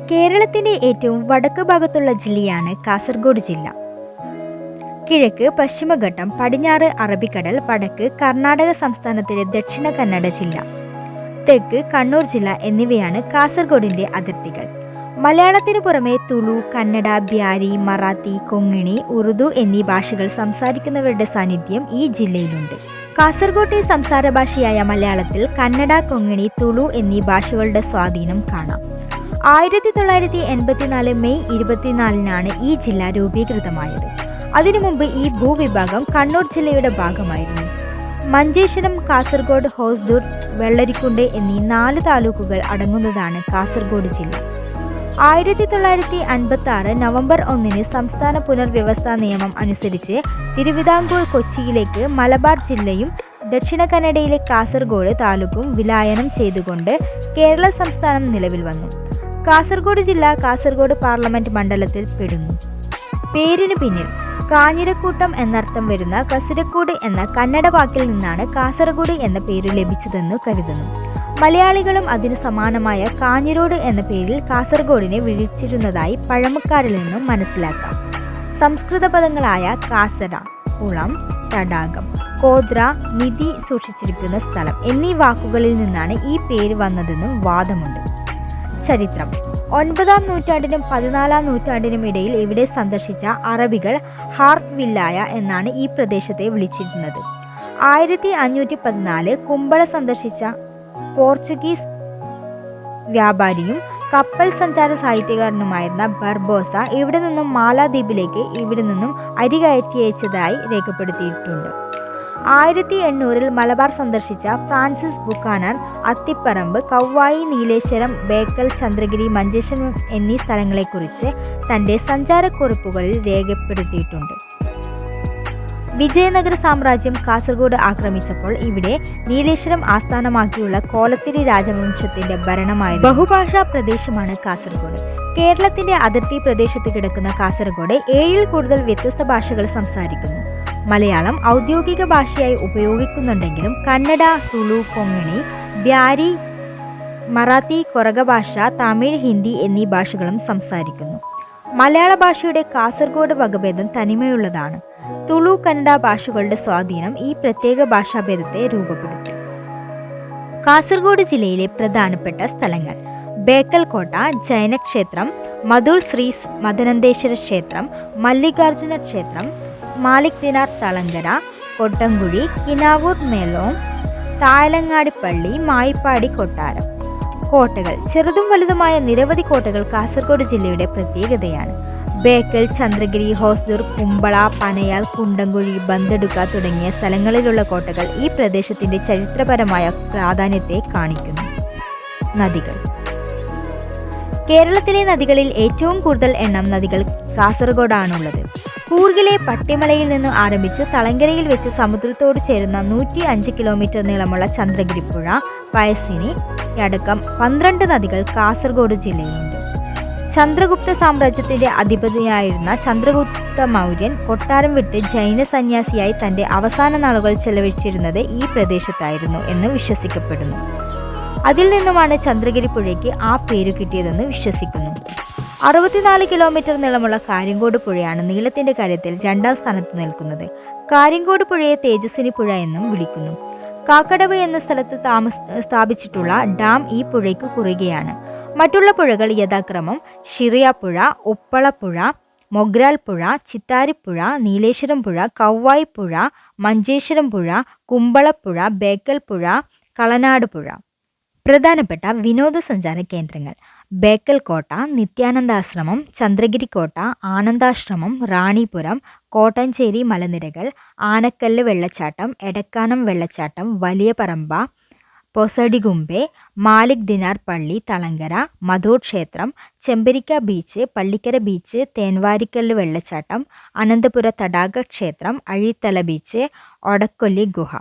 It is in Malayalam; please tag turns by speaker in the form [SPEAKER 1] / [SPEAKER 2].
[SPEAKER 1] കേരളത്തിന്റെ ഏറ്റവും വടക്ക് ഭാഗത്തുള്ള ജില്ലയാണ് കാസർഗോഡ് ജില്ല. കിഴക്ക് പശ്ചിമഘട്ടം, പടിഞ്ഞാറ് അറബിക്കടൽ, വടക്ക് കർണാടക സംസ്ഥാനത്തിലെ ദക്ഷിണ കന്നഡ ജില്ല, തെക്ക് കണ്ണൂർ ജില്ല എന്നിവയാണ് കാസർഗോഡിന്റെ അതിർത്തികൾ. മലയാളത്തിനു പുറമെ തുളു, കന്നഡ, ബ്യാരി, മറാത്തി, കൊങ്ങിണി, ഉറുദു എന്നീ ഭാഷകൾ സംസാരിക്കുന്നവരുടെ സാന്നിധ്യം ഈ ജില്ലയിലുണ്ട്. കാസർഗോട്ടെ സംസാര ഭാഷയായ മലയാളത്തിൽ കന്നഡ, കൊങ്ങിണി, തുളു എന്നീ ഭാഷകളുടെ സ്വാധീനം കാണാം. 1984 മെയ് 24 ഈ ജില്ല രൂപീകൃതമായത്. അതിനു മുമ്പ് ഈ ഭൂവിഭാഗം കണ്ണൂർ ജില്ലയുടെ ഭാഗമായിരുന്നു. മഞ്ചേശ്വരം, കാസർഗോഡ്, ഹോസ്ദുർ, വെള്ളരിക്കുണ്ട് എന്നീ 4 താലൂക്കുകൾ അടങ്ങുന്നതാണ് കാസർഗോഡ് ജില്ല. 1956 നവംബർ 1 സംസ്ഥാന പുനർവ്യവസ്ഥാ നിയമം അനുസരിച്ച് തിരുവിതാംകൂർ കൊച്ചിയിലേക്ക് മലബാർ ജില്ലയും ദക്ഷിണ കന്നഡയിലെ കാസർഗോഡ് താലൂക്കും വിലായനം ചെയ്തുകൊണ്ട് കേരള സംസ്ഥാനം നിലവിൽ വന്നു. കാസർഗോഡ് ജില്ല കാസർഗോഡ് പാർലമെന്റ് മണ്ഡലത്തിൽ പെടുന്നു. പേരിനു പിന്നിൽ കാഞ്ഞിരക്കൂട്ടം എന്നർത്ഥം വരുന്ന കസിരക്കൂട് എന്ന കന്നഡ വാക്കിൽ നിന്നാണ് കാസർഗോഡ് എന്ന പേര് ലഭിച്ചതെന്ന് കരുതുന്നു. മലയാളികളും അതിനു സമാനമായ കാഞ്ഞിരോട് എന്ന പേരിൽ കാസർഗോഡിനെ വിളിച്ചിരുന്നതായി പഴമക്കാരിൽ നിന്നും മനസ്സിലാക്കാം. സംസ്കൃത പദങ്ങളായ കാസര, കുളം, തടാകം, കോദ്ര, നിധി സൂക്ഷിച്ചിരിക്കുന്ന സ്ഥലം എന്നീ വാക്കുകളിൽ നിന്നാണ് ഈ പേര് വന്നതെന്നും വാദമുണ്ട്. ചരിത്രം: 9-ാം നൂറ്റാണ്ടിനും 14-ാം നൂറ്റാണ്ടിനും ഇടയിൽ ഇവിടെ സന്ദർശിച്ച അറബികൾ ഹാർത്ത് വില്ലായ എന്നാണ് ഈ പ്രദേശത്തെ വിളിച്ചിരുന്നത്. 1514 കുമ്പള സന്ദർശിച്ച പോർച്ചുഗീസ് വ്യാപാരിയും കപ്പൽ സഞ്ചാര സാഹിത്യകാരനുമായിരുന്ന ബർബോസ ഇവിടെ നിന്നും മാലദ്വീപിലേക്ക് ഇവിടെ നിന്നും അരി കയറ്റി അയച്ചതായി രേഖപ്പെടുത്തിയിട്ടുണ്ട്. 1800 മലബാർ സന്ദർശിച്ച ഫ്രാൻസിസ് ബുക്കാനർ അത്തിപ്പറമ്പ്, കൗവായി, നീലേശ്വരം, ബേക്കൽ, ചന്ദ്രഗിരി, മഞ്ചേശ്വരം എന്നീ സ്ഥലങ്ങളെക്കുറിച്ച് തൻ്റെ സഞ്ചാരക്കുറിപ്പുകളിൽ രേഖപ്പെടുത്തിയിട്ടുണ്ട്. വിജയനഗര സാമ്രാജ്യം കാസർഗോഡ് ആക്രമിച്ചപ്പോൾ ഇവിടെ നീലേശ്വരം ആസ്ഥാനമാക്കിയുള്ള കോലത്തിരി രാജവംശത്തിന്റെ ഭരണമായിരുന്നു. ബഹുഭാഷാ പ്രദേശമാണ് കാസർഗോഡ്. കേരളത്തിന്റെ അതിർത്തി പ്രദേശത്ത് കിടക്കുന്ന കാസർഗോഡ് 7-ൽ കൂടുതൽ വ്യത്യസ്ത ഭാഷകൾ സംസാരിക്കുന്നു. മലയാളം ഔദ്യോഗിക ഭാഷയായി ഉപയോഗിക്കുന്നുണ്ടെങ്കിലും കന്നഡ, തുളു, കൊങ്ങിണി, ബ്യാരി, മറാത്തി, കൊറക ഭാഷ, തമിഴ്, ഹിന്ദി എന്നീ ഭാഷകളും സംസാരിക്കുന്നു. മലയാള ഭാഷയുടെ കാസർഗോഡ് വകഭേദം തനിമയുള്ളതാണ്. തുളു, കന്നഡ ഭാഷകളുടെ സ്വാധീനം ഈ പ്രത്യേക ഭാഷാഭേദത്തെ രൂപപ്പെടുത്തി. കാസർഗോഡ് ജില്ലയിലെ പ്രധാനപ്പെട്ട സ്ഥലങ്ങൾ: ബേക്കൽ കോട്ട, ജൈനക്ഷേത്രം, മധൂർ ശ്രീ മദനന്തേശ്വര ക്ഷേത്രം, മല്ലികാർജുന ക്ഷേത്രം, മാലിക് ദിനാർ തളങ്കര, കൊട്ടംകുഴി, കിനാവൂർ മേലോം, തായലങ്ങാടി പള്ളി, മായിപ്പാടി കൊട്ടാരം. കോട്ടകൾ: ചെറുതും വലുതുമായ നിരവധി കോട്ടകൾ കാസർഗോഡ് ജില്ലയുടെ പ്രത്യേകതയാണ്. ബേക്കൽ, ചന്ദ്രഗിരി, ഹോസ്ദുർ, കുമ്പള, പനയാൽ, കുണ്ടംകുഴി, ബന്തെടുക്ക തുടങ്ങിയ സ്ഥലങ്ങളിലുള്ള കോട്ടകൾ ഈ പ്രദേശത്തിന്റെ ചരിത്രപരമായ പ്രാധാന്യത്തെ കാണിക്കുന്നു. നദികൾ: കേരളത്തിലെ നദികളിൽ ഏറ്റവും കൂടുതൽ എണ്ണം നദികൾ കാസർഗോഡാണുള്ളത്. കൂർഗിലെ പട്ടിമലയിൽ നിന്ന് ആരംഭിച്ച് തളങ്കരയിൽ വെച്ച് സമുദ്രത്തോട് ചേരുന്ന 105 കിലോമീറ്റർ നീളമുള്ള ചന്ദ്രഗിരി പുഴ, പയസിനി അടക്കം 12 നദികൾ കാസർഗോഡ് ജില്ലയിലുണ്ട്. ചന്ദ്രഗുപ്ത സാമ്രാജ്യത്തിന്റെ അധിപതിയായിരുന്ന ചന്ദ്രഗുപ്ത മൗര്യൻ കൊട്ടാരം വിട്ട് ജൈന സന്യാസിയായി തന്റെ അവസാന നാളുകൾ ചെലവഴിച്ചിരുന്നത് ഈ പ്രദേശത്തായിരുന്നു എന്ന് വിശ്വസിക്കപ്പെടുന്നു. അതിൽ നിന്നുമാണ് ചന്ദ്രഗിരി പുഴയ്ക്ക് ആ പേരു കിട്ടിയതെന്ന് വിശ്വസിക്കുന്നു. 64 കിലോമീറ്റർ നീളമുള്ള കാര്യങ്കോട് പുഴയാണ് നീളത്തിന്റെ കാര്യത്തിൽ 2-ാം സ്ഥാനത്ത് നിൽക്കുന്നത്. കാര്യങ്കോട് പുഴയെ തേജസ്വിനി പുഴ എന്നും വിളിക്കുന്നു. കാക്കടവ് എന്ന സ്ഥലത്ത് സ്ഥാപിച്ചിട്ടുള്ള ഡാം ഈ പുഴയ്ക്ക് കുറുകെയാണ്. മറ്റുള്ള പുഴകൾ യഥാക്രമം ഷിറിയാപ്പുഴ, ഉപ്പളപ്പുഴ, മൊഗ്രാൽ പുഴ, ചിത്താരിപ്പുഴ, നീലേശ്വരം പുഴ, കൗവായി പുഴ, മഞ്ചേശ്വരം പുഴ, കുമ്പളപ്പുഴ, ബേക്കൽ പുഴ, കളനാട് പുഴ. പ്രധാനപ്പെട്ട വിനോദസഞ്ചാര കേന്ദ്രങ്ങൾ: ബേക്കൽ കോട്ട, നിത്യാനന്ദാശ്രമം, ചന്ദ്രഗിരി കോട്ട, ആനന്ദാശ്രമം, റാണിപുരം, കോട്ടഞ്ചേരി മലനിരകൾ, ആനക്കല്ല് വെള്ളച്ചാട്ടം, എടക്കാനം വെള്ളച്ചാട്ടം, വലിയ പറമ്പ, പൊസഡിഗുംബെ, മാലിക് ദിനാർ പള്ളി, തളങ്കര, മധൂർ ക്ഷേത്രം, ചെമ്പരിക്ക ബീച്ച്, പള്ളിക്കര ബീച്ച്, തേൻവാരിക്കല്ല് വെള്ളച്ചാട്ടം, അനന്തപുര തടാക ക്ഷേത്രം, അഴീത്തല ബീച്ച്, ഒടക്കൊല്ലി ഗുഹ.